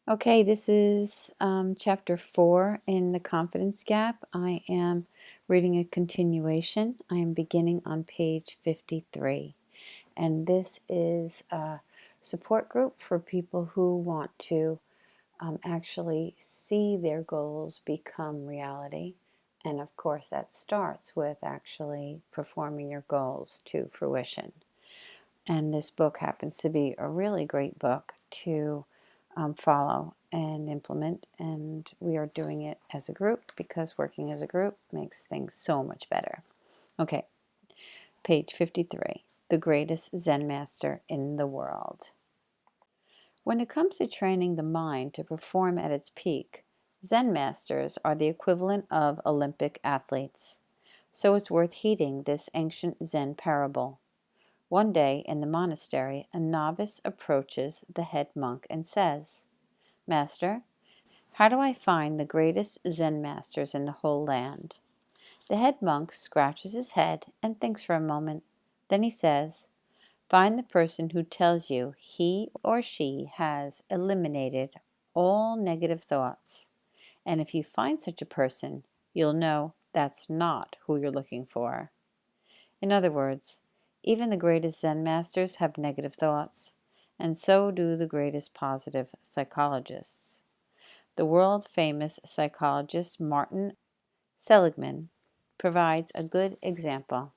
Okay, this is chapter 4 in the Confidence Gap. I am reading a continuation. I am beginning on page 53. And this is a support group for people who want to actually see their goals become reality. And of course, that starts with actually performing your goals to fruition. And this book happens to be a really great book to follow and implement. And we are doing it as a group because working as a group makes things so much better. Okay, page 53. The greatest Zen master in the world. When it comes to training the mind to perform at its peak, Zen masters are the equivalent of Olympic athletes. So it's worth heeding this ancient Zen parable. One day in the monastery, a novice approaches the head monk and says, "Master, how do I find the greatest Zen masters in the whole land?" The head monk scratches his head and thinks for a moment. Then he says, "Find the person who tells you he or she has eliminated all negative thoughts. And if you find such a person, you'll know that's not who you're looking for." In other words, even the greatest Zen masters have negative thoughts, and so do the greatest positive psychologists. The world famous psychologist Martin Seligman provides a good example.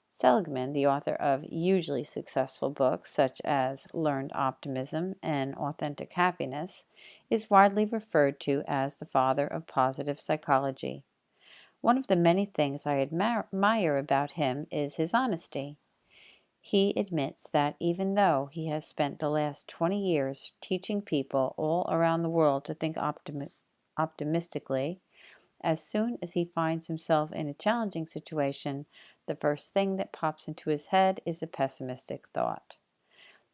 Seligman, the author of hugely successful books such as Learned Optimism and Authentic Happiness, is widely referred to as the father of positive psychology. One of the many things I admire about him is his honesty. He admits that even though he has spent the last 20 years teaching people all around the world to think optimistically, as soon as he finds himself in a challenging situation, the first thing that pops into his head is a pessimistic thought.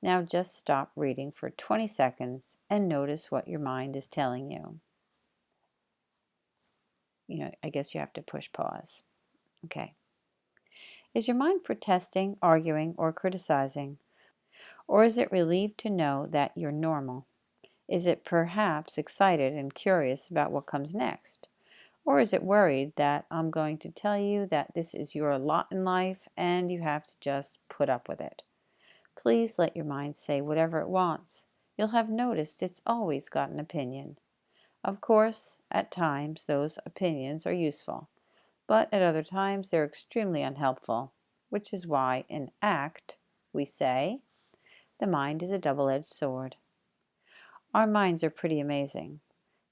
Now just stop reading for 20 seconds and notice what your mind is telling you. I guess you have to push pause. Okay. Is your mind protesting, arguing, or criticizing? Or is it relieved to know that you're normal? Is it perhaps excited and curious about what comes next? Or is it worried that I'm going to tell you that this is your lot in life and you have to just put up with it? Please let your mind say whatever it wants. You'll have noticed it's always got an opinion. Of course, at times those opinions are useful, but at other times they're extremely unhelpful, which is why in ACT we say, the mind is a double-edged sword. Our minds are pretty amazing.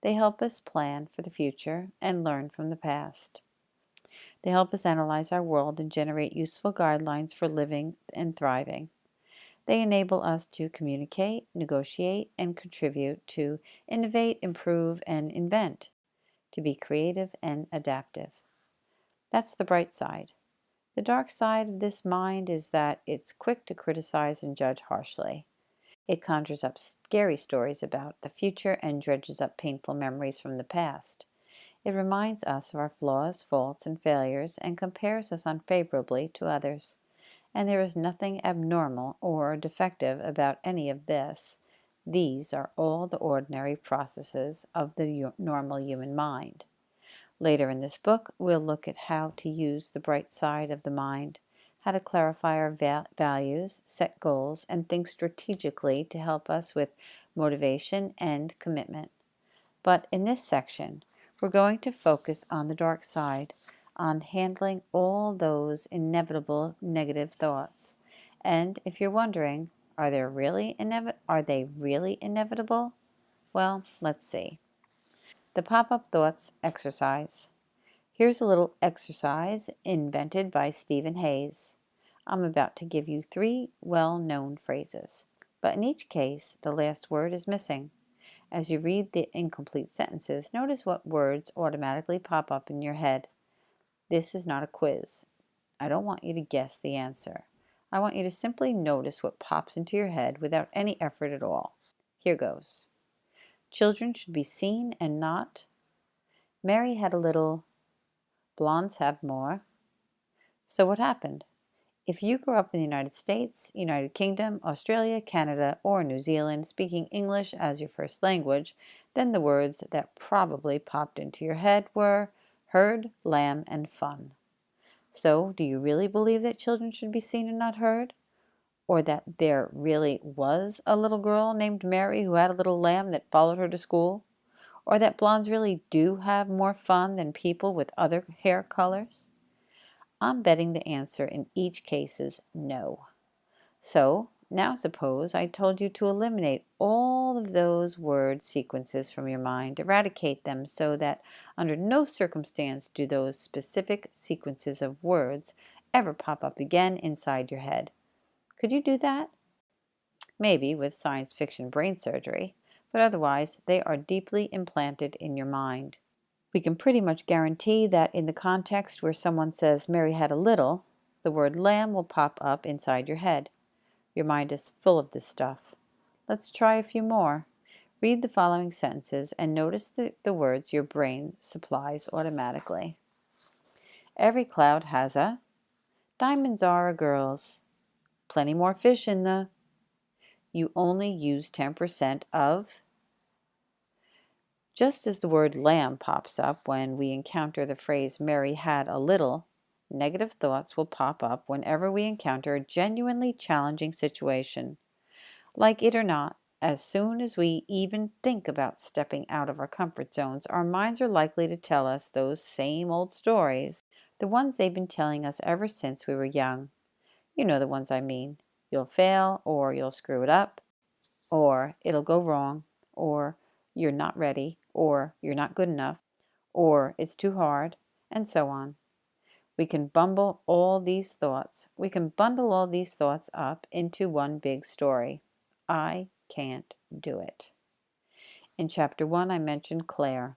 They help us plan for the future and learn from the past. They help us analyze our world and generate useful guidelines for living and thriving. They enable us to communicate, negotiate, and contribute, to innovate, improve, and invent, to be creative and adaptive. That's the bright side. The dark side of this mind is that it's quick to criticize and judge harshly. It conjures up scary stories about the future and dredges up painful memories from the past. It reminds us of our flaws, faults, and failures and compares us unfavorably to others. And there is nothing abnormal or defective about any of this. These are all the ordinary processes of the normal human mind. Later in this book, we'll look at how to use the bright side of the mind, how to clarify our values, set goals, and think strategically to help us with motivation and commitment. But in this section, we're going to focus on the dark side, on handling all those inevitable negative thoughts. And if you're wondering, are they really inevitable? Well, let's see. The pop-up thoughts exercise. Here's a little exercise invented by Stephen Hayes. I'm about to give you 3 well-known phrases, but in each case, the last word is missing. As you read the incomplete sentences, notice what words automatically pop up in your head. This is not a quiz. I don't want you to guess the answer. I want you to simply notice what pops into your head without any effort at all. Here goes. Children should be seen and not. Mary had a little. Blondes have more. So what happened? If you grew up in the United States, United Kingdom, Australia, Canada, or New Zealand speaking English as your first language, then the words that probably popped into your head were herd, lamb, and fun. So, do you really believe that children should be seen and not heard? Or that there really was a little girl named Mary who had a little lamb that followed her to school? Or that blondes really do have more fun than people with other hair colors? I'm betting the answer in each case is no. So, now suppose I told you to eliminate all of those word sequences from your mind, eradicate them so that under no circumstance do those specific sequences of words ever pop up again inside your head. Could you do that? Maybe with science fiction brain surgery, but otherwise they are deeply implanted in your mind. We can pretty much guarantee that in the context where someone says Mary had a little, the word lamb will pop up inside your head. Your mind is full of this stuff. Let's try a few more. Read the following sentences and notice the words your brain supplies automatically. Every cloud has a. Diamonds are a girl's. Plenty more fish in the. You only use 10% of. Just as the word lamb pops up when we encounter the phrase Mary had a little, negative thoughts will pop up whenever we encounter a genuinely challenging situation. Like it or not, as soon as we even think about stepping out of our comfort zones, our minds are likely to tell us those same old stories, the ones they've been telling us ever since we were young. You know the ones I mean. You'll fail, or you'll screw it up, or it'll go wrong, or you're not ready, or you're not good enough, or it's too hard, and so on. We can bundle all these thoughts up into one big story. I can't do it. In chapter 1, I mentioned Claire,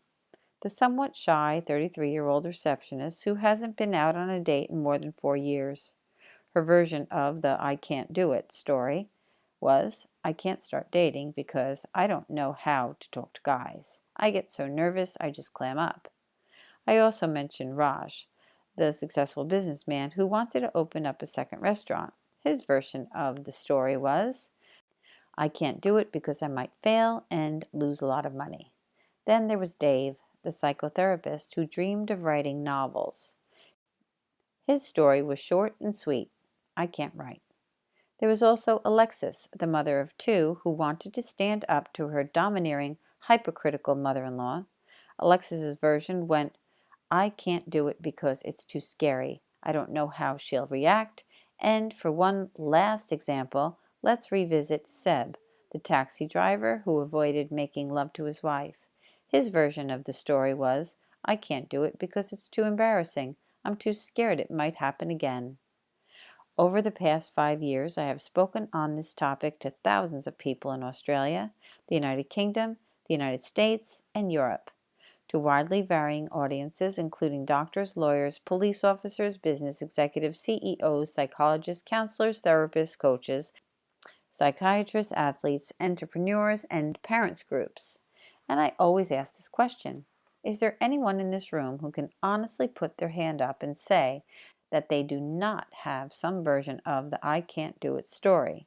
the somewhat shy 33-year-old receptionist who hasn't been out on a date in more than 4 years. Her version of the I can't do it story was, I can't start dating because I don't know how to talk to guys. I get so nervous I just clam up. I also mentioned Raj, the successful businessman who wanted to open up a second restaurant. His version of the story was, I can't do it because I might fail and lose a lot of money. Then there was Dave, the psychotherapist who dreamed of writing novels. His story was short and sweet. I can't write. There was also Alexis, the mother of 2, who wanted to stand up to her domineering, hypocritical mother-in-law. Alexis's version went, I can't do it because it's too scary. I don't know how she'll react. And for one last example, let's revisit Seb, the taxi driver who avoided making love to his wife. His version of the story was, I can't do it because it's too embarrassing. I'm too scared it might happen again. Over the past 5 years, I have spoken on this topic to thousands of people in Australia, the United Kingdom, the United States, and Europe, to widely varying audiences, including doctors, lawyers, police officers, business executives, CEOs, psychologists, counselors, therapists, coaches, psychiatrists, athletes, entrepreneurs, and parents groups. And I always ask this question. Is there anyone in this room who can honestly put their hand up and say that they do not have some version of the I can't do it story?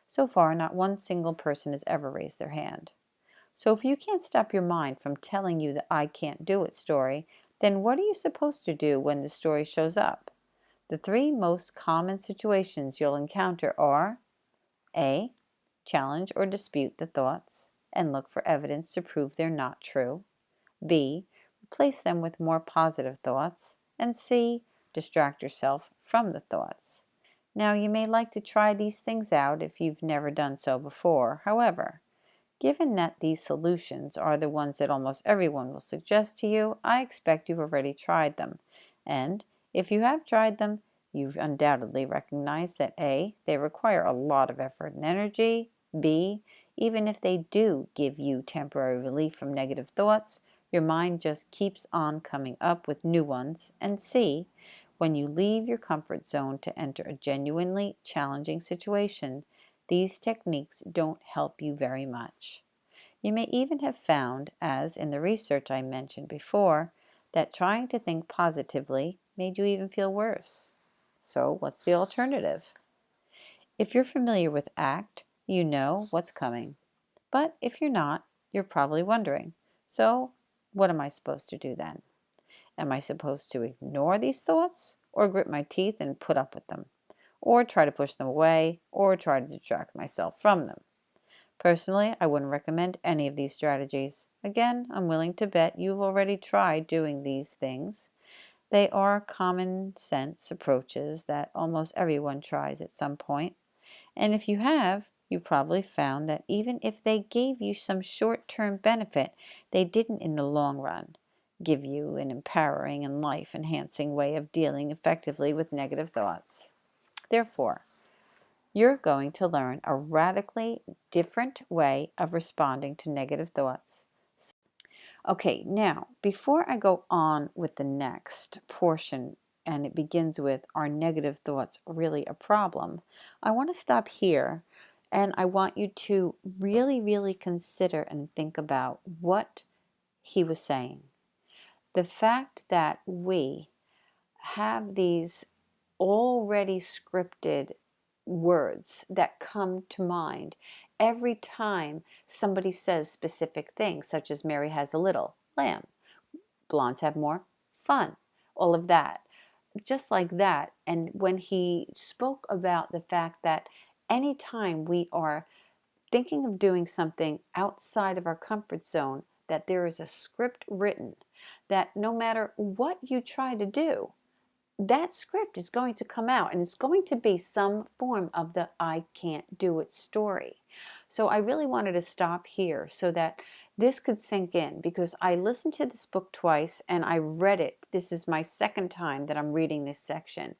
So far, not one single person has ever raised their hand. So if you can't stop your mind from telling you the I can't do it story, then what are you supposed to do when the story shows up? The 3 most common situations you'll encounter are A. Challenge or dispute the thoughts and look for evidence to prove they're not true. B. Replace them with more positive thoughts. And C. Distract yourself from the thoughts. Now, you may like to try these things out if you've never done so before. However, given that these solutions are the ones that almost everyone will suggest to you, I expect you've already tried them. And if you have tried them, you've undoubtedly recognized that A. They require a lot of effort and energy. B. Even if they do give you temporary relief from negative thoughts, your mind just keeps on coming up with new ones. And C. When you leave your comfort zone to enter a genuinely challenging situation, these techniques don't help you very much. You may even have found, as in the research I mentioned before, that trying to think positively made you even feel worse. So what's the alternative? If you're familiar with ACT, you know what's coming. But if you're not, you're probably wondering, so what am I supposed to do then? Am I supposed to ignore these thoughts, or grit my teeth and put up with them, or try to push them away, or try to distract myself from them? Personally, I wouldn't recommend any of these strategies. Again, I'm willing to bet you've already tried doing these things. They are common sense approaches that almost everyone tries at some point. And if you have, you probably found that even if they gave you some short-term benefit, they didn't in the long run give you an empowering and life-enhancing way of dealing effectively with negative thoughts. Therefore, you're going to learn a radically different way of responding to negative thoughts. Okay, now, before I go on with the next portion, and it begins with, are negative thoughts really a problem? I want to stop here, and I want you to really, really consider and think about what he was saying. The fact that we have these already scripted words that come to mind every time somebody says specific things, such as Mary has a little lamb, blondes have more fun, all of that, just like that. And when he spoke about the fact that anytime we are thinking of doing something outside of our comfort zone, that there is a script written, that no matter what you try to do, that script is going to come out, and it's going to be some form of the I can't do it story. So I really wanted to stop here so that this could sink in, because I listened to this book twice and I read it. This is my second time that I'm reading this section.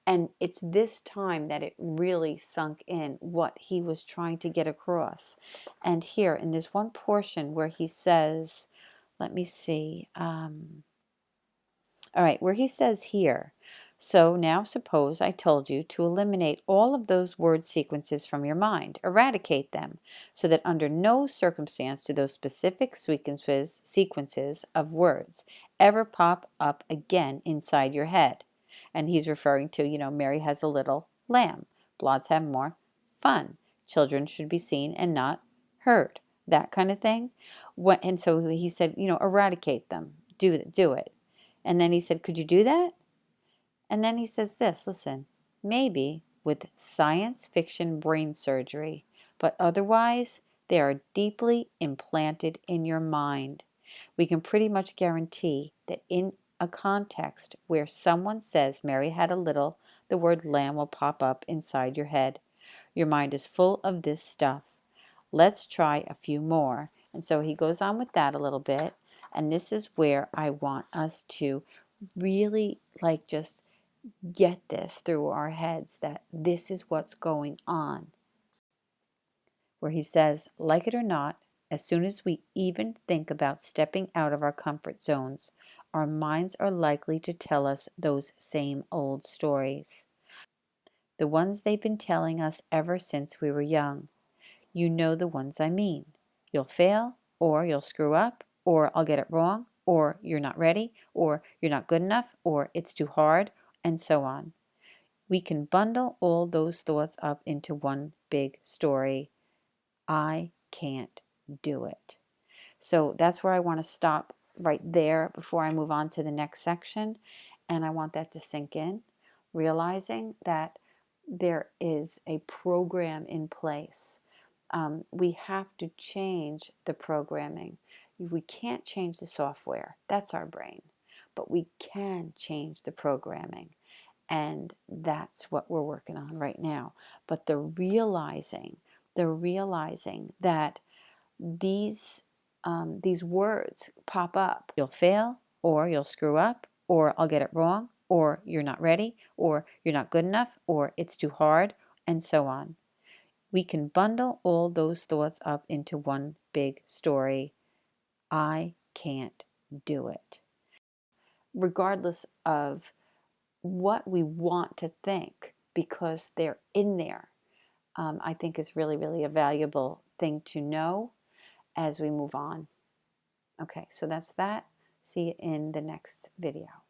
And it's this time that it really sunk in what he was trying to get across. And here in this one portion where he says, let me see, all right, where he says here, so now suppose I told you to eliminate all of those word sequences from your mind, eradicate them, so that under no circumstance do those specific sequences of words ever pop up again inside your head. And he's referring to, Mary has a little lamb, blondes have more fun, children should be seen and not heard, that kind of thing. And so he said, eradicate them, do it. And then he said, could you do that? And then he says this, listen, maybe with science fiction brain surgery, but otherwise they are deeply implanted in your mind. We can pretty much guarantee that in a context where someone says Mary had a little, the word lamb will pop up inside your head. Your mind is full of this stuff. Let's try a few more. And so he goes on with that a little bit. And this is where I want us to really just get this through our heads, that this is what's going on. Where he says, like it or not, as soon as we even think about stepping out of our comfort zones, our minds are likely to tell us those same old stories. The ones they've been telling us ever since we were young. You know the ones I mean. You'll fail, or you'll screw up, or I'll get it wrong, or you're not ready, or you're not good enough, or it's too hard, and so on. We can bundle all those thoughts up into one big story. I can't do it. So that's where I want to stop right there before I move on to the next section. And I want that to sink in, realizing that there is a program in place. We have to change the programming. We can't change the software. That's our brain. But we can change the programming. And that's what we're working on right now. But the realizing that these words pop up. You'll fail, or you'll screw up, or I'll get it wrong, or you're not ready, or you're not good enough, or it's too hard, and so on. We can bundle all those thoughts up into one big story. I can't do it. Regardless of what we want to think, because they're in there, I think is really, really a valuable thing to know as we move on. Okay, so that's that. See you in the next video.